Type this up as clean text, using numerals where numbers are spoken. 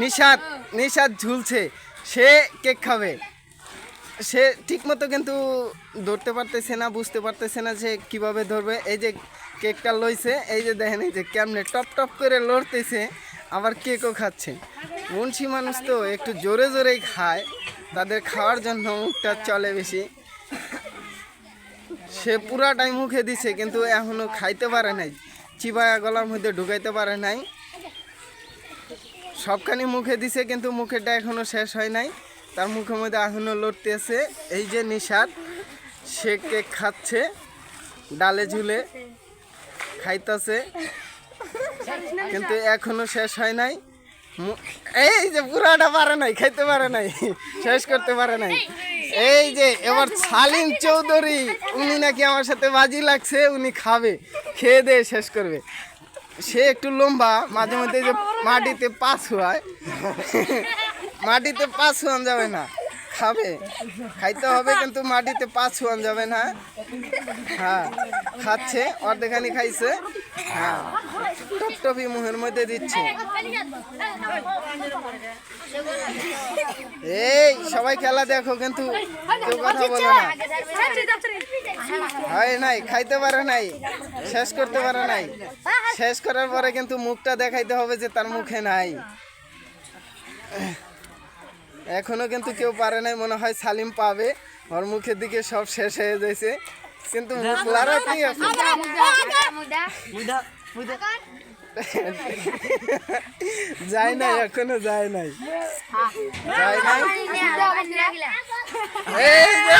নিশাদ নিশাদ ঝুলছে, সে কেক খাবে। সে ঠিক মতো কিন্তু ধরতে পারতেছে না, বুঝতে পারতেছে না যে কিভাবে ধরবে। এই যে কেকটা লইছে, এই যে দেখেন এই যে কেমনে টপ টপ করে লড়তেছে, আবার কেকও খাচ্ছে। মুন্সি মানুষ তো একটু জোরে জোরেই খায়, তাদের খাওয়ার জন্য মুখটা চলে বেশি। সে পুরাটাই মুখে দিছে কিন্তু এখনো খাইতে পারে নাই, চিবায়া গলার মধ্যে ঢুকাইতে পারে নাই। সবখানি মুখে দিছে কিন্তু মুখেরটা এখনো শেষ হয় নাই, তার মুখের মধ্যে এখনো লড়তেছে। এই যে নিশাদ, সে কেক খাচ্ছে, ডালে ঝুলে খাইতেছে কিন্তু এখনো শেষ হয় নাই। এই যে পুরাটা পারে নাই, খাইতে পারে নাই, শেষ করতে পারে নাই। এই যে এবার সালিম চৌধুরী, উনি নাকি আমার সাথে বাজি লাগছে, উনি খাবে, খেয়ে দিয়ে শেষ করবে। সে একটু লম্বা, মাঝে মধ্যে যে মাটিতে পা ছুয়ায়, মাটিতে পা ছুয়ান যাবে না, খাবে, খাইতে হবে কিন্তু মাটিতে পা ছুয়ান যাবে না। হ্যাঁ, খাচ্ছে, অর্ধেখানি খাইছে। হ্যাঁ, টপটপি মুখের মধ্যে দিচ্ছে। এই সবাই খেলা দেখো কিন্তু কেউ কথা বলো না। হয় নাই, খাইতে পারে নাই, শেষ করতে পারে নাই। শেষ করার পরে কিন্তু মুখটা দেখাইতে হবে যে তার মুখে নাই। এখনো কিন্তু কেউ পারে নাই, মনে হয় সালিম পাবে। ওর মুখের দিকে সব শেষ হয়ে যাইছে কিন্তু মুখ লড়াতেই আছে। যায় নাই, এখনো যায় নাই, যায় নাই। এই যে